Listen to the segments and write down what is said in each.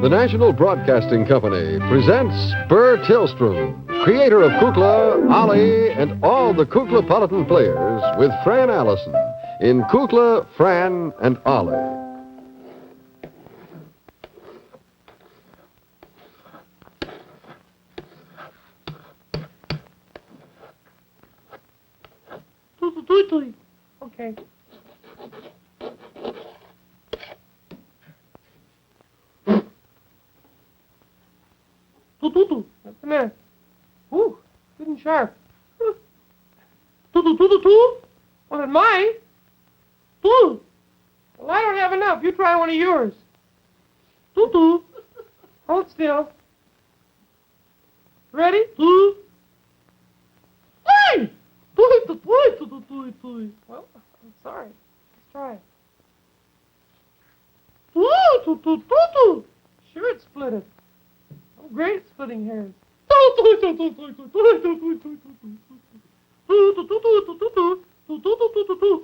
The National Broadcasting Company presents Burr Tillstrom, creator of Kukla, Ollie, and all the Kuklapolitan players, with Fran Allison in Kukla, Fran, and Ollie. Okay. Tutu. What's the matter? Ooh, good and sharp. Tutu. Well, it might. Well, I don't have enough. You try one of yours. Tutu. Hold still. Ready? Hey! Well, I'm sorry. Let's try it. Sure, it split it. Oh, great at splitting hairs.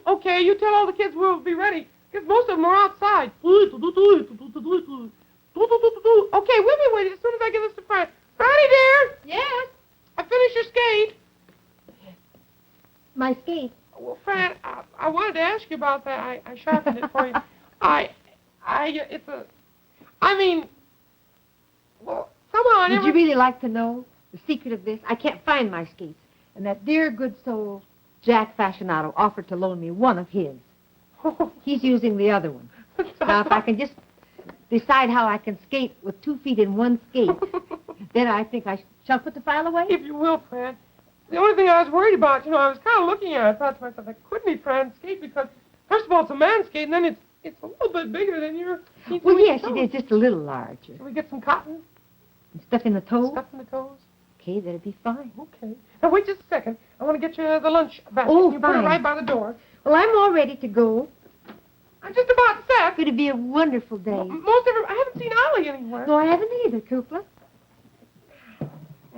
Okay, you tell all the kids we'll be ready, because most of them are outside. Okay, we'll be waiting as soon as I give this to Fran. Franny, dear! Yes? I finished your skate. My skate? Well, Fran, I wanted to ask you about that. I sharpened it for you. Well, somehow I never... Would you really like to know the secret of this? I can't find my skates. And that dear good soul, Jack Fascinato, offered to loan me one of his. He's using the other one. Now, if I can just decide how I can skate with 2 feet in one skate, then I think I shall put the file away. If you will, Fran. The only thing I was worried about, I was kind of looking at it. I thought to myself, I couldn't be Fran's skate because, first of all, it's a man's skate, and then it's a little bit bigger than your... Well, yes, it is just a little larger. Can we get some cotton? And stuff in the toes? Stuff in the toes? Okay, that'll be fine. Okay. Now, wait just a second. I want to get you the lunch basket. Oh, you fine. put it right by the door. Well, I'm all ready to go. I'm just about set. It's going to be a wonderful day. I haven't seen Ollie anywhere. No, I haven't either, Kukla. I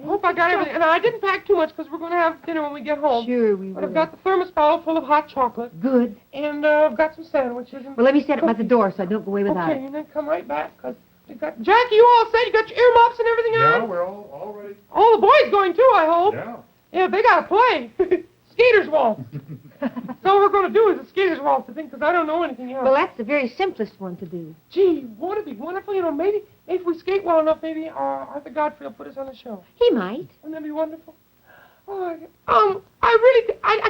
hope I got everything. And I didn't pack too much because we're going to have dinner when we get home. Sure, we will. But I've got the thermos bottle full of hot chocolate. Good. And I've got some sandwiches. And Well, let me set it by the door so I don't go away without okay, it. and then come right back because we've got... Jack, you all set? You got your earmuffs and everything on? Yeah, we're all ready. All the boys going too, I hope. Yeah. Yeah, they got to play. Skaters waltz. That's all we're going to do is a skaters waltz, I think, because I don't know anything else. Well, that's the very simplest one to do. Gee, won't it be wonderful? Maybe if we skate well enough, maybe Arthur Godfrey will put us on the show. He might. Wouldn't that be wonderful? Oh, I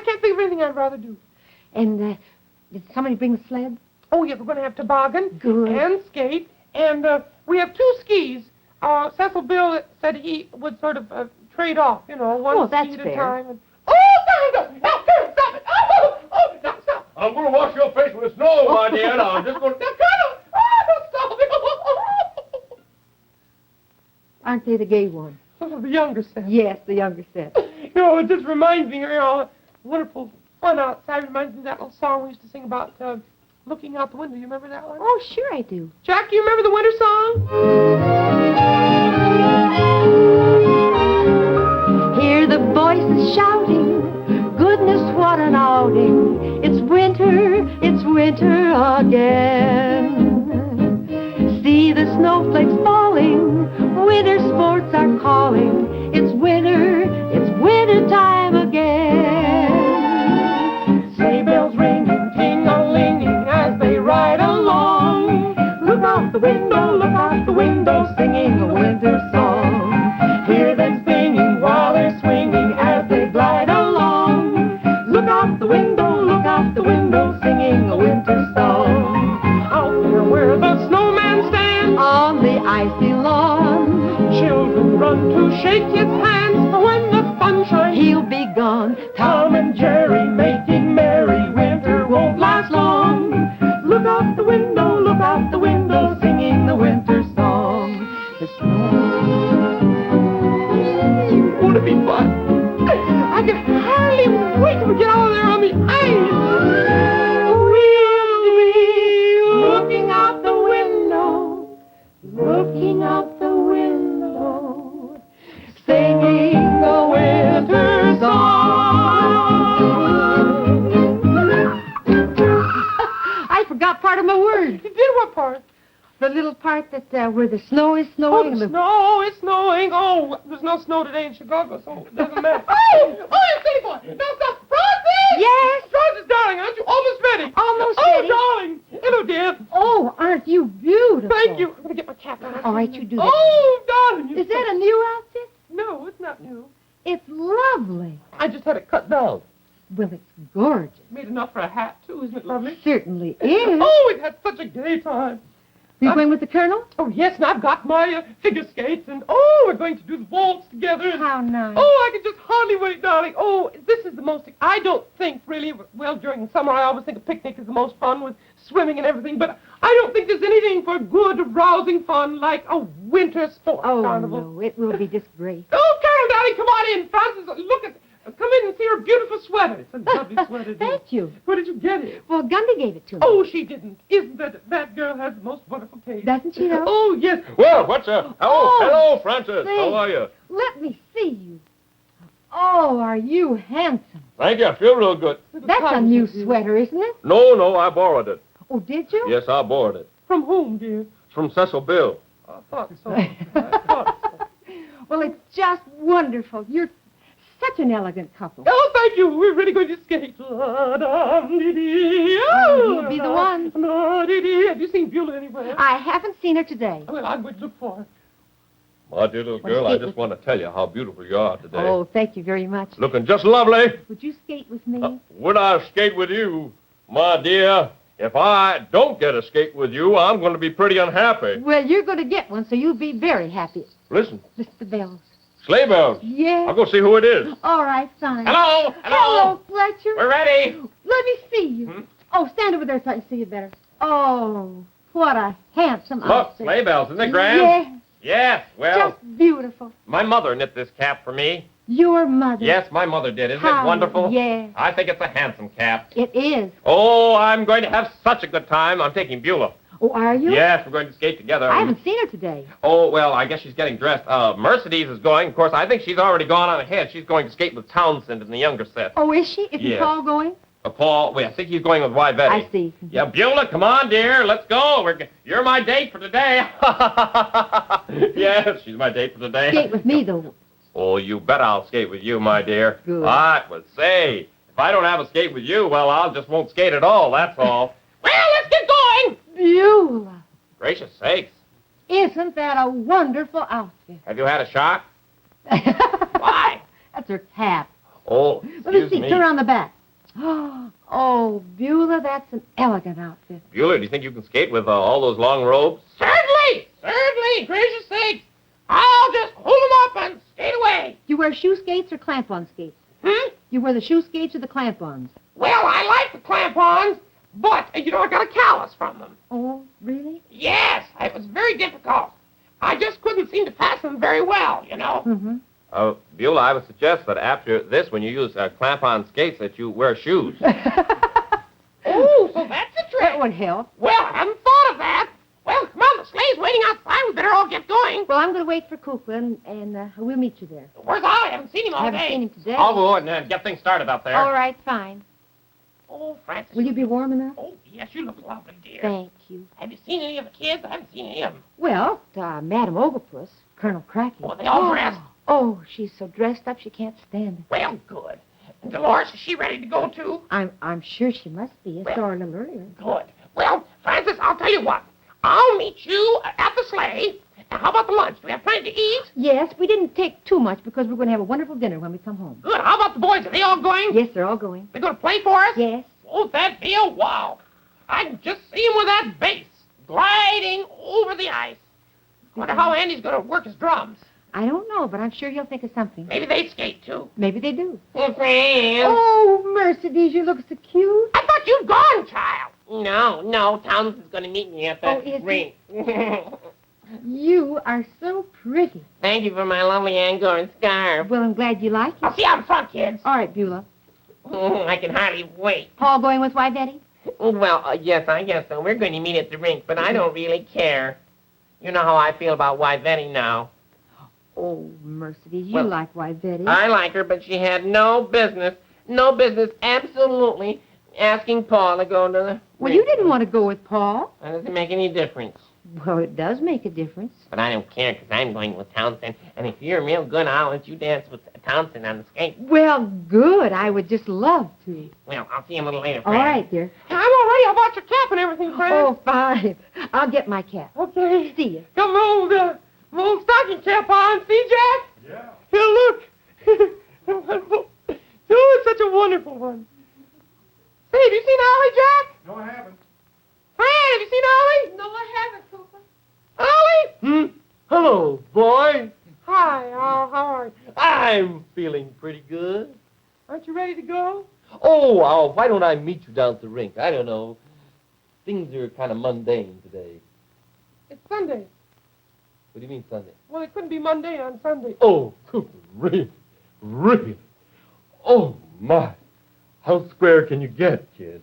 can't think of anything I'd rather do. And did somebody bring the sled? Oh, yeah, we're going to have toboggan. Good. And skate. And we have 2 skis. Cecil Bill said he would sort of trade off, one that's ski at fair. a time. And... Oh, stop it! Oh, stop. I'm going to wash your face with snow, my dear. Now, I'm just going to... Stop it! Aren't they the gay ones? Oh, the younger set. Yes, the younger set. It just reminds me, wonderful fun outside. Reminds me of that little song we used to sing about looking out the window. You remember that one? Oh, sure I do. Jack, do you remember the winter song? Hear the voices shouting, goodness, what an outing. It's winter again. See the snowflakes falling, winter sports are calling. It's winter time again. Sleigh bells ringing, ting-a-linging as they ride along. Look out the window, singing a winter song. Hear them singing while they're swinging as they glide along. Look out the window, singing a winter song. Out there where the snowman stands on the icy lawn, children run to shake his hands, for when the sun shines he'll be gone. Tom and Jerry making merry, winter won't last long. Look out the window, singing the winter song. The snow. Won't it be fun? I can hardly wait till we get out there on the ice. We'll be looking out the window, singing a winter song. I forgot part of my word. You did what part? The little part that where the snow is snowing. Oh, the snow is snowing. Oh, there's no snow today in Chicago, so it doesn't matter. Oh, silly boy. No, stop. Francis! Yes? Francis, darling, aren't you almost ready? Almost oh, ready? Darling. Hello, dear. Oh, aren't you beautiful? Thank you. I'm going to get my cap on. All right, you do that. Oh, darling. Is that a new outfit? No, it's not new. It's lovely. I just had it cut down. Well, it's gorgeous. Made enough for a hat, too. Isn't it lovely? Certainly is. Oh, we've had such a gay time. You going with the Colonel? Oh, yes, and I've got my figure skates, and, we're going to do the waltz together. And, How nice. I can just hardly wait, darling. Oh, this is the most, I don't think, really, well, during the summer, I always think a picnic is the most fun with swimming and everything, but I don't think there's anything for good, rousing fun like a winter sports carnival. No, it will be just great. Oh, Carol, darling, come on in. Francis, look at, come in and see her beautiful sweater. It's a lovely sweater, dear. Thank you. Where did you get it? Well, Gundy gave it to me. Oh, she didn't. Isn't that girl has the most wonderful taste? Doesn't she, though? Oh, yes. Well, what's up? Oh, hello, Francis. say. How are you? Let me see you. Oh, are you handsome? Thank you. I feel real good. That's a new sweater, isn't it? No, I borrowed it. Oh, did you? Yes, I borrowed it. From whom, dear? It's from Cecil Bill. I thought so. I thought so. Well, it's just wonderful. You're such an elegant couple. Oh, thank you. We're really going to skate. You'll be the one. Have you seen Beulah anywhere? I haven't seen her today. Well, I'm going to look for her. My dear little girl, I just want to tell you how beautiful you are today. Oh, thank you very much. Looking just lovely. Would you skate with me? Would I skate with you? My dear, if I don't get a skate with you, I'm going to be pretty unhappy. Well, you're going to get one, so you'll be very happy. Listen, Mr. Bells. sleigh bells. Yes. I'll go see who it is. All right, fine. Hello. Hello, Fletcher. We're ready. Let me see you. Oh, stand over there so I can see you better. Oh, what a handsome Look, outfit. sleigh bells. Isn't it grand? Yes, Yes, well, just beautiful. my mother knit this cap for me. Your mother. Yes, my mother did. Isn't How? it wonderful? Yes. I think it's a handsome cap. It is. Oh, I'm going to have such a good time. I'm taking Beulah. Oh, are you? Yes, we're going to skate together. I haven't seen her today. Oh, well, I guess she's getting dressed. Mercedes is going. Of course, I think she's already gone on ahead. She's going to skate with Townsend in the younger set. Oh, is she? Isn't Yes. Paul going? Paul, wait, I think he's going with Wyvetti. I see. Yeah, Beulah, come on, dear. Let's go. You're my date for today. Yes, she's my date for today. Skate with me, though. Oh, you bet I'll skate with you, my dear. Good. I would say, if I don't have a skate with you, well, I just won't skate at all, that's all. Well, let's get going. Beulah. Gracious sakes. Isn't that a wonderful outfit? Have you had a shock? Why? That's her cap. Oh, Let me excuse see. me. Turn around the back. Oh, Beulah, that's an elegant outfit. Beulah, do you think you can skate with all those long robes? Certainly. Gracious sakes. I'll just hold them up and skate away. You wear shoe skates or clamp-on skates? You wear the shoe skates or the clamp-ons? Well, I like the clamp-ons, but, I got a callus from them. Oh, really? Yes, it was very difficult. I just couldn't seem to fasten them very well, Mm-hmm. Beulah, I would suggest that after this, when you use clamp-on skates, that you wear shoes. Oh, so that's the trick. That would help. Well, I hadn't thought of that. Well, come on, the sleigh's waiting outside. We better all get going. Well, I'm going to wait for Kukla, and we'll meet you there. Where's Ollie? I haven't seen him I all haven't day. seen him today. I'll go and get things started up there. All right, fine. Oh, Francis. Will you be warm enough? Oh, yes, you look lovely, dear. Thank you. Have you seen any of the kids? I haven't seen any of them. Well, Madam Oglepus, Colonel Cracky. Oh, are they all dressed? Oh, she's so dressed up she can't stand it. Well, good. And Dolores, is she ready to go, too? I'm sure she must be. I saw her a little earlier. Good. Well, Francis, I'll tell you what. I'll meet you at the sleigh. And how about the lunch? Do we have plenty to eat? Yes, we didn't take too much because we're going to have a wonderful dinner when we come home. Good. How about the boys? Are they all going? Yes, they're all going. They're going to play for us? Yes. Oh, that'd be a wow. I can just see him with that bass gliding over the ice. Wonder how Andy's going to work his drums. I don't know, but I'm sure he'll think of something. Maybe they skate, too. Maybe they do. Oh, Fran. Oh, Mercedes, you look so cute. I thought you'd gone, child. No. Townsend's going to meet me at Oh, the is he? rink. You are so pretty. Thank you for my lovely Angora scarf. Well, I'm glad you like it. I'll see you out front, kids. All right, Beulah. I can hardly wait. Paul going with Wyvetti? Well, yes, I guess so. We're going to meet at the rink, but I don't really care. You know how I feel about Wyvetti now. Oh, Mercedes, you Well, like Wyvetti. I like her, but she had no business, absolutely, asking Paul to go to the Well, rink. you didn't want to go with Paul. That doesn't make any difference. Well, it does make a difference. But I don't care because I'm going with Townsend. And if you're real good, I'll let you dance with Townsend on the skate. Well, good. I would just love to. Well, I'll see you a little later, All Fran. right, dear. I'm all ready. I bought your cap and everything, Fran. Oh, fine. I'll get my cap. Okay. See you. Got my old stocking cap on. See, Jack? Yeah. Here, look. Oh, it's such a wonderful one. Say, have you seen Ollie, Jack? No, I haven't. Fran, have you seen Ollie? No, I haven't, Cooper. Ollie? Hello, boy. Hi, Al. How are you? I'm feeling pretty good. Aren't you ready to go? Oh, why don't I meet you down at the rink? I don't know. Things are kind of mundane today. It's Sunday. What do you mean Sunday? Well, it couldn't be Monday on Sunday. Oh, Cooper, really? Really? Oh, my. How square can you get, kid?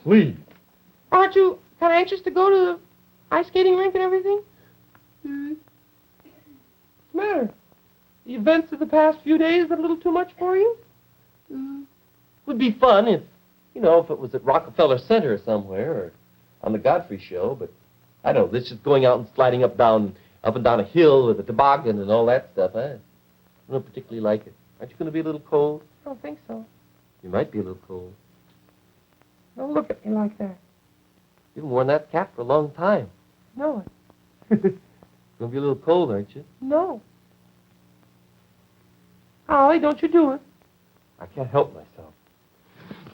Please. Aren't you kind of anxious to go to the ice skating rink and everything? What's the matter? The events of the past few days been a little too much for you? Would be fun if it was at Rockefeller Center or somewhere, or on the Godfrey show, but I don't know, this just going out and sliding up and down a hill with a toboggan and all that stuff, I don't particularly like it. Aren't you going to be a little cold? I don't think so. You might be a little cold. Don't look at me like that. You haven't worn that cap for a long time. No, Going to be a little cold, aren't you? no. Ollie, don't you do it. I can't help myself.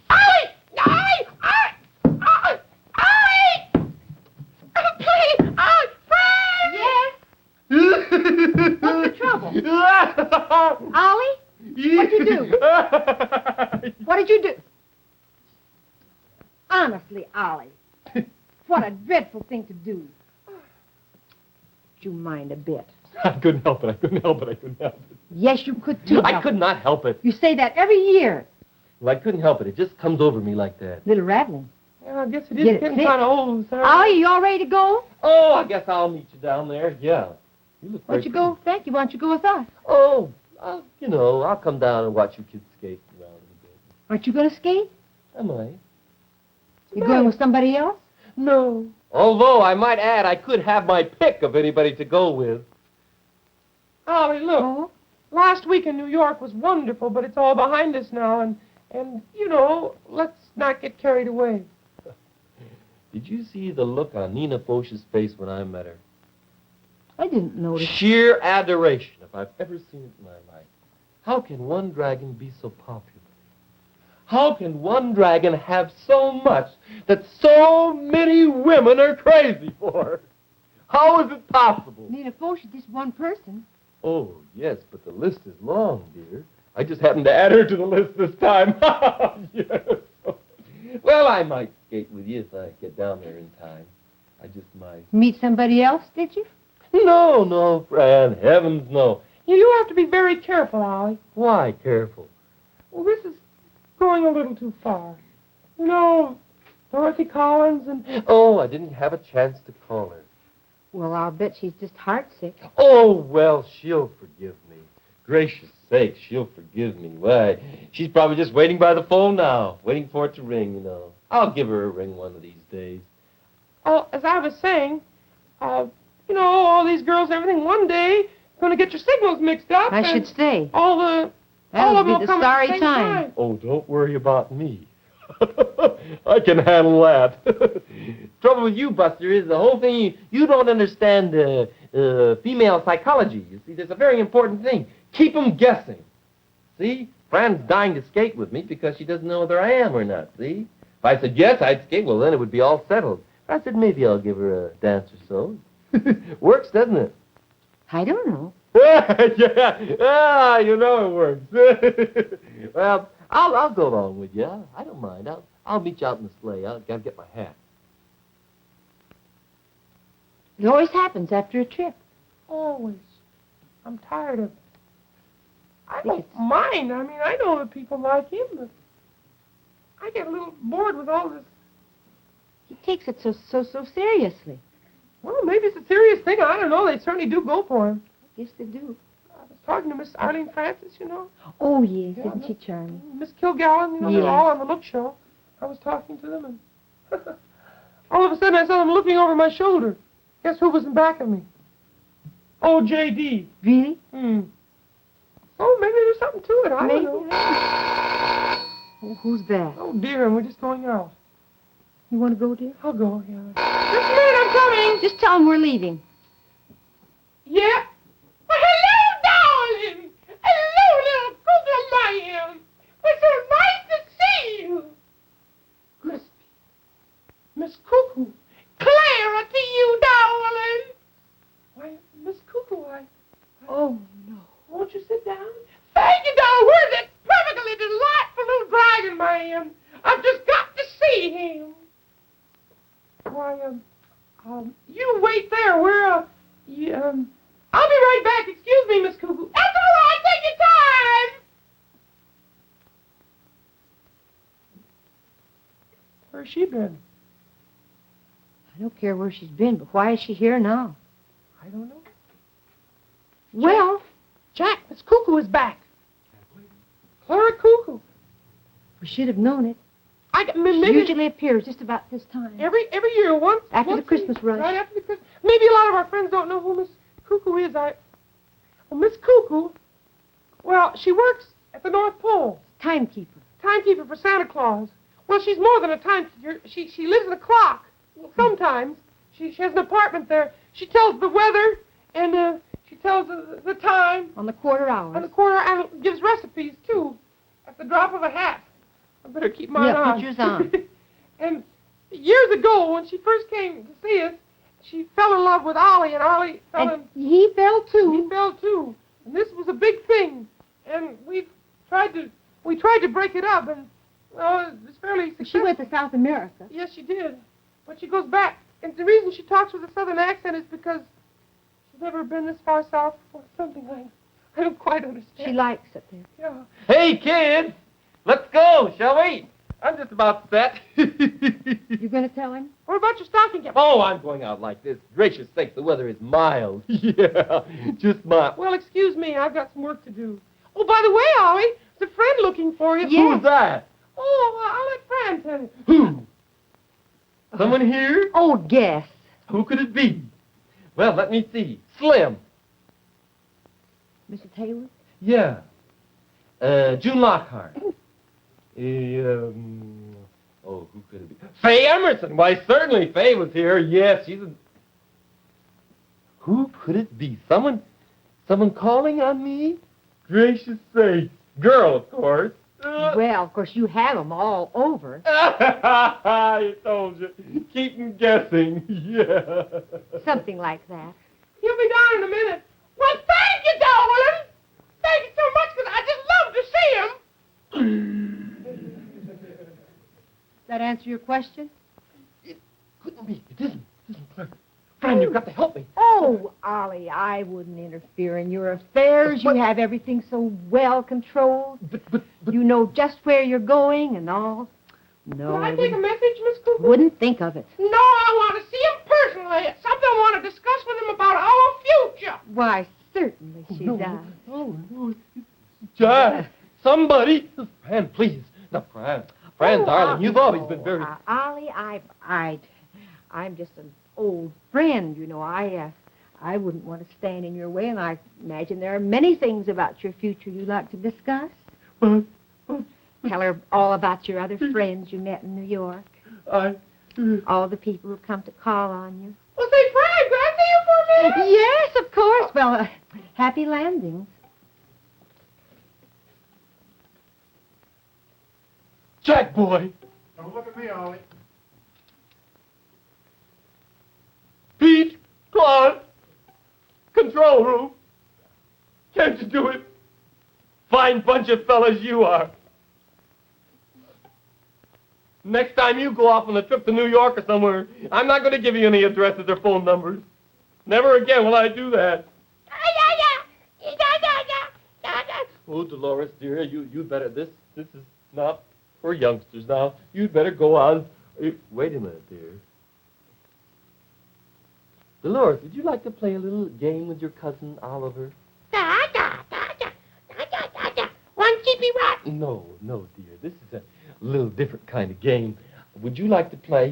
Ollie! Ollie! Ollie! Ollie! Ollie! Please! Ollie! Fran! Yes? What's the trouble? Ollie? What'd you do? What did you do? Honestly, Ollie. What a dreadful thing to do. Would you mind a bit? I couldn't help it. Yes, you could too. I could not help it. You say that every year. Well, I couldn't help it. It just comes over me like that. Little rattling. Yeah, I guess it Get is it getting fixed. kind of old, sir. Ollie, you all ready to go? Oh, I guess I'll meet you down there. Yeah. You look Why don't you go? Thank you. Why don't you go with us? Oh, I'll come down and watch you kids skate around a bit. Aren't you going to skate? Am I? You going with somebody else? No. Although, I might add, I could have my pick of anybody to go with. Ollie, look. Oh? Last week in New York was wonderful, but it's all behind us now, and let's not get carried away. Did you see the look on Nina Foch's face when I met her? I didn't notice. Sheer adoration, if I've ever seen it in my life. How can one dragon be so popular? How can one dragon have so much that so many women are crazy for? How is it possible? Nina Foch is just one person. Oh, yes, but the list is long, dear. I just happened to add her to the list this time. Yes. Well, I might skate with you if I get down there in time. I just might. Meet somebody else, did you? No, Fran. Heavens, no. You have to be very careful, Ollie. Why careful? Well, this is going a little too far. Dorothy Collins and... Oh, I didn't have a chance to call her. Well, I'll bet she's just heartsick. Oh, well, she'll forgive me. Gracious sakes, she'll forgive me. Why, she's probably just waiting by the phone now, waiting for it to ring, I'll give her a ring one of these days. Oh, as I was saying, all these girls and everything, one day, going to get your signals mixed up. I should say. All of That'll them be will the come sorry at the same time. Oh, don't worry about me. I can handle that. Trouble with you, Buster, is the whole thing, you don't understand female psychology. You see, there's a very important thing. Keep them guessing. See? Fran's dying to skate with me because she doesn't know whether I am or not, see? If I said yes, I'd skate, well, then it would be all settled. I said maybe I'll give her a dance or so. Works, doesn't it? I don't know. Yeah, it works. Well, I'll go along with you. I don't mind. I'll meet you out in the sleigh. I've got to get my hat. It always happens after a trip. Always. I'm tired of it. I don't mind. I mean, I know that people like him, but I get a little bored with all this. He takes it so seriously. Well, maybe it's a serious thing. I don't know. They certainly do go for him. Yes, they do. I was talking to Miss Arlene Francis, Oh, yes, Yeah, isn't she charming? Miss Kilgallen, Yes. they're all on the Look Show. I was talking to them, and all of a sudden I saw them looking over my shoulder. Guess who was in back of me? Oh, J.D. Really? Oh, maybe there's something to it. I Maybe. don't know. Oh, who's that? Oh, dear, and we're just going out. You want to go, dear? I'll go, yeah. Just a minute, I'm coming. Just tell him we're leaving. Yeah. Well, hello, darling. Hello, little Kukla man. It's so nice to see you. Crispy. Miss Cuckoo. Clara to you, darling. Why, Miss Cuckoo, Oh, no. won't you sit down? Thank you, darling. Where's that perfectly delightful little dragon man? I've just got to see him. Why, you wait there. I'll be right back. Excuse me, Miss Cuckoo. That's all right. Take your time. Where's she been? I don't care where she's been, but why is she here now? I don't know. Well, Jack, Miss Cuckoo is back. Clara Cuckoo. we should have known it. She She usually appears just about this time. every year, once After the a Christmas year, rush. Right after the Christmas. Maybe a lot of our friends don't know who Miss Cuckoo is. Well, Miss Cuckoo, well, she works at the North Pole. Timekeeper. Timekeeper for Santa Claus. Well, she's more than a timekeeper. She lives in a clock. Sometimes she has an apartment there. She tells the weather and she tells the time On the quarter hours. and the quarter and gives recipes too at the drop of a hat. I better keep mine Yeah, on. put yours on. And years ago, when she first came to see us, she fell in love with Ollie, and Ollie fell in. And he fell, too. He fell too, and this was a big thing. And we tried to break it up, and well, it's fairly successful. She went to South America. Yes, she did, but she goes back, and the reason she talks with a southern accent is because she's never been this far south or something like. I don't quite understand. She likes it there. Yeah. Hey, kids, let's go, shall we? I'm just about set. You going to tell him? What about your stocking cap? Oh, I'm going out like this. Gracious sakes, the weather is mild. Yeah, just mild. Well, excuse me, I've got some work to do. Oh, by the way, Ollie, there's a friend looking for you. Yeah. Who's that? Oh, I'll let Fran tell you. Who? Someone here? Oh, guess. Who could it be? Well, let me see. Slim. Mrs. Hayward? Yeah. June Lockhart. Oh, who could it be? Faye Emerson. Why, certainly Faye was here. Yes, she's a... Who could it be? Someone calling on me? Gracious sakes. Girl, of course. Well, of course, you have them all over. I told you. Keep 'em guessing. Yeah. Something like that. He'll be down in a minute. Well, thank you, darling. Thank you so much, because I just love to see him. Does that answer your question? It couldn't be. It isn't. Fran, you've got to help me. Oh, Ollie, I wouldn't interfere in your affairs. You have everything so well controlled. But You know just where you're going and all. No, Can I take a message, Miss Cooper? wouldn't think of it. No, I want to see him personally. It's something I want to discuss with him about our future. Why, certainly she does. No. Jack, somebody. Fran, please. No, Fran, darling, you've always been very... Ollie, I'm just an old friend, you know. I wouldn't want to stand in your way, and I imagine there are many things about your future you'd like to discuss. But Tell her all about your other friends you met in New York. All the people who come to call on you. Well, say, Fran, can I see you for a minute? Yes, of course. Well, happy landings. Jack, boy. Don't look at me, Ollie. Pete, Claude, control room. Can't you do it? Fine bunch of fellas you are. Next time you go off on a trip to New York or somewhere, I'm not going to give you any addresses or phone numbers. Never again will I do that. Oh, Dolores, dear, you better. This is not for youngsters now. You'd better go on. Wait a minute, dear. Dolores, would you like to play a little game with your cousin Oliver? One cheapy rat. No, dear. This is a little different kind of game. Would you like to play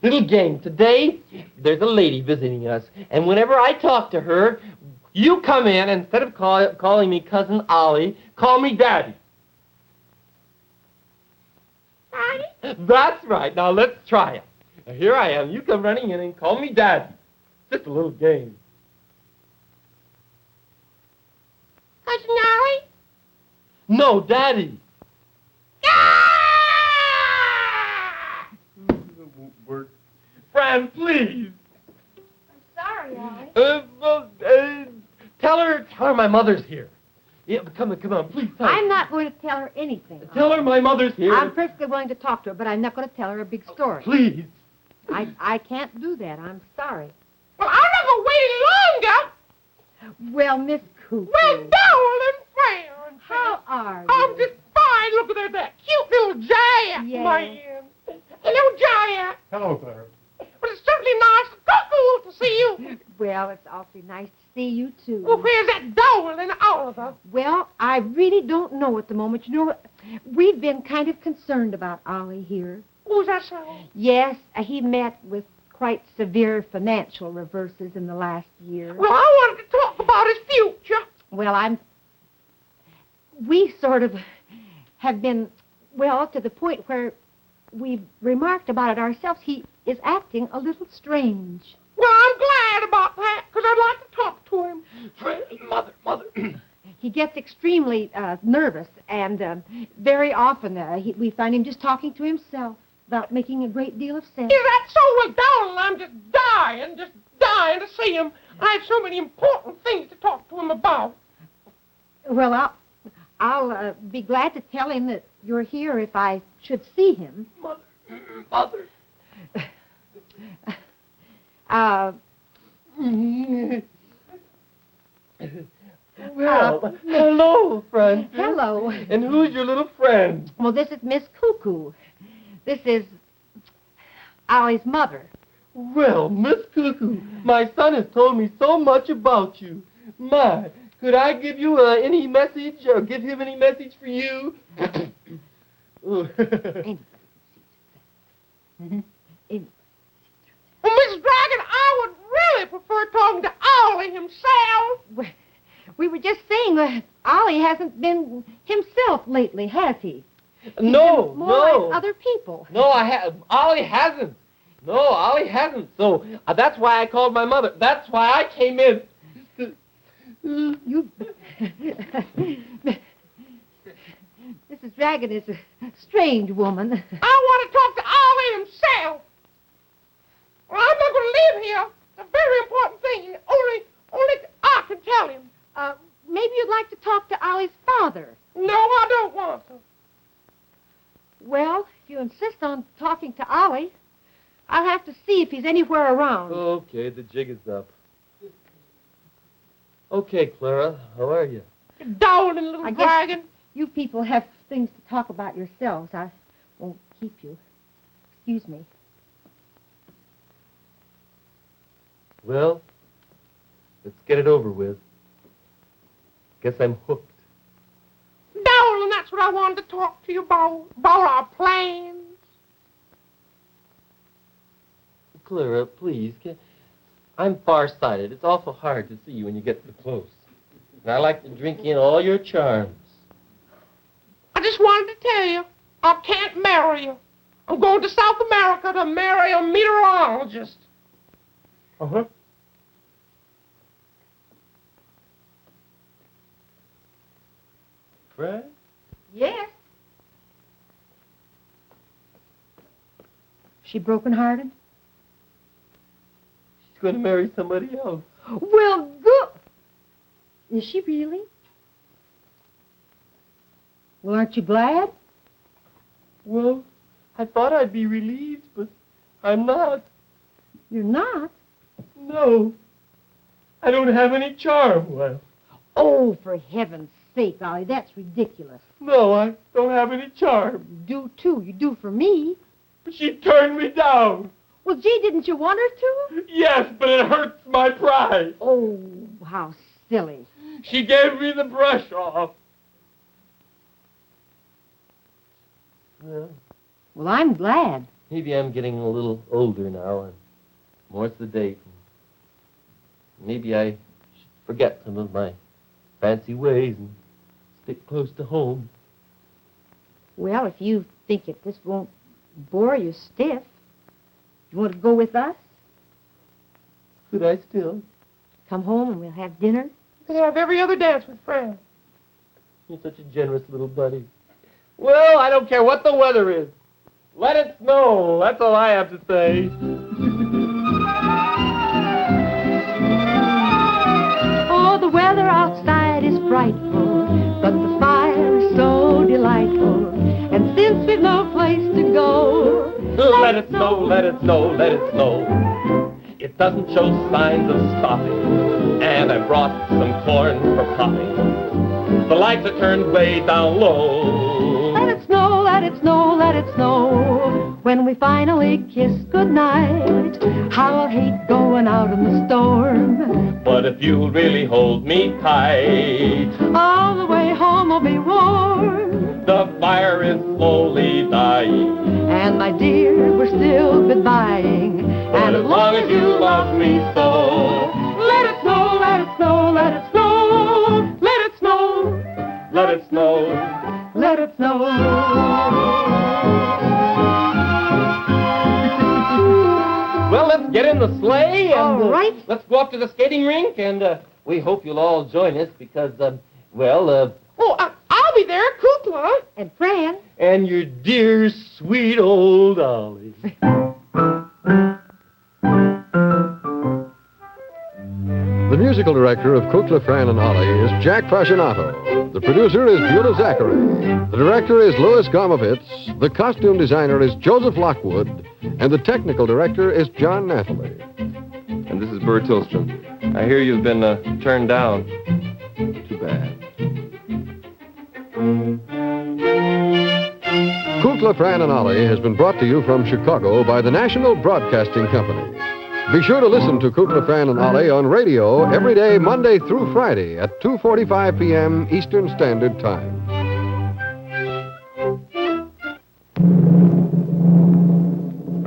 Little game. Today, there's a lady visiting us, and whenever I talk to her, you come in, and instead of calling me Cousin Ollie, call me Daddy. Daddy? That's right. Now, let's try it. Now, here I am. You come running in and call me Daddy. Just a little game. Cousin Ollie? No, Daddy. Fran, please. I'm sorry, Ollie. Tell her my mother's here. Yeah, come on, please tell her. I'm not going to tell her anything. Tell her my mother's here. I'm perfectly willing to talk to her, but I'm not going to tell her a big story. Please. I can't do that. I'm sorry. Well, I'm not going to wait longer. Well, Miss Kukla. Well, darling Fran. How are you? I'm just fine. Look at that cute little giant, Yes. man. Hello, giant. Hello, Clara. Well, it's certainly nice, cuckoo, to see you. Well, it's awfully nice to see you, too. Well, where's that darling Oliver? Well, I really don't know at the moment. You know, we've been kind of concerned about Ollie here. Oh, is that so? Yes, he met with quite severe financial reverses in the last year. Well, I wanted to talk about his future. Well, we sort of have been, well, to the point where we've remarked about it ourselves. He is acting a little strange. Well, I'm glad about that, because I'd like to talk to him. Fran, mother. He gets extremely nervous, and very often we find him just talking to himself about making a great deal of sense. Is that so? Well, darling, I'm just dying to see him. I have so many important things to talk to him about. Well, I'll be glad to tell him that you're here if I should see him. Mother. Well, hello, Fran. Hello. And who's your little friend? Well, this is Miss Cuckoo. This is Ollie's mother. Well, Miss Cuckoo, my son has told me so much about you. My, could I give you any message or give him any message for you? Well, Miss Dragon, I would really prefer talking to Ollie himself. We were just saying that Ollie hasn't been himself lately, has he? No, More no. like other people. No, Ollie hasn't. No, Ollie hasn't. So that's why I called my mother. That's why I came in. You... Mrs. Dragon is a strange woman. I want to talk to Ollie himself. Well, I'm not going to leave here. It's a very important thing. Only I can tell him. Maybe you'd like to talk to Ollie's father. No, I don't want to. Well, if you insist on talking to Ollie, I'll have to see if he's anywhere around. Okay, the jig is up. Okay, Clara, how are you? Darling little I guess dragon. you people have things to talk about yourselves. I won't keep you. Excuse me. Well, let's get it over with. Guess I'm hooked. Darling, that's what I wanted to talk to you about our plans. Clara, please. I'm farsighted. It's awful hard to see you when you get so close. And I like to drink in all your charms. I just wanted to tell you, I can't marry you. I'm going to South America to marry a meteorologist. Uh-huh. Fran? Yes. She broken-hearted? She's going to marry somebody else. Well, good. Is she really? Well, aren't you glad? Well, I thought I'd be relieved, but I'm not. You're not? No. I don't have any charm left. Oh, for heaven's sake, Ollie, that's ridiculous. No, I don't have any charm. You do, too. You do for me. She turned me down. Well, gee, didn't you want her to? Yes, but it hurts my pride. Oh, how silly. She gave me the brush off. Well, I'm glad. maybe I'm getting a little older now and more sedate. Maybe I should forget some of my fancy ways and stick close to home. Well, if you think that this won't bore you stiff, you want to go with us? Could I still? Come home and we'll have dinner. We have every other dance with Fran. You're such a generous little buddy. Well, I don't care what the weather is. Let it snow. That's all I have to say. Oh, the weather outside is frightful, but the fire is so delightful. And since we've no place to go, Let it snow, let it snow, let it snow. It doesn't show signs of stopping, and I brought some corn for popping. The lights are turned way down low. let it snow, let it snow, let it snow. When we finally kiss goodnight, how I'll hate going out in the storm. But if you'll really hold me tight, All the way home I'll be warm. the fire is slowly dying. And my dear, we're still goodbying. But as long as you love me so, Let it snow, let it snow, let it snow. Let it snow. let it snow. let it snow. Well, let's get in the sleigh and All right. let's go up to the skating rink, and we hope you'll all join us because, Oh, I'll be there, Kukla. And Fran, and your dear, sweet old Ollie. The musical director of Kukla, Fran and Ollie is Jack Fascinato. The producer is Beulah Zachary. The director is Louis Gomovitz. The costume designer is Joseph Lockwood. And the technical director is John Nathalie. And this is Burr Tillstrom. I hear you've been turned down. Too bad. Kukla, Fran and Ollie has been brought to you from Chicago by the National Broadcasting Company. Be sure to listen to Kukla, Fran and Ollie on radio every day, Monday through Friday at 2:45 p.m. Eastern Standard Time.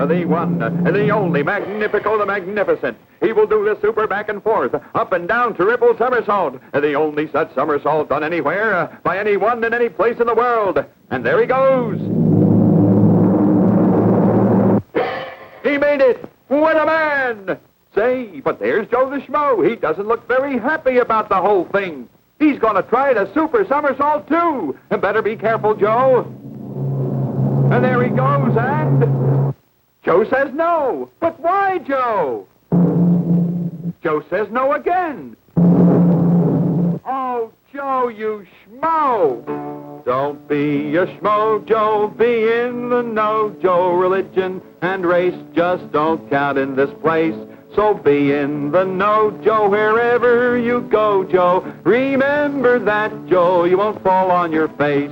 The one, the only, Magnifico the Magnificent. He will do the super back and forth, up and down, triple somersault. The only such somersault done anywhere, by anyone in any place in the world. And there he goes. He made it! What a man! Say, but there's Joe the Schmo. He doesn't look very happy about the whole thing. He's going to try the super somersault, too. Better be careful, Joe. And there he goes, and... Joe says no. But why, Joe? Joe says no again. Oh, Joe, you schmo. Don't be a schmo, Joe. Be in the know, Joe. Religion and race just don't count in this place. So be in the know, Joe, wherever you go, Joe. Remember that, Joe, you won't fall on your face.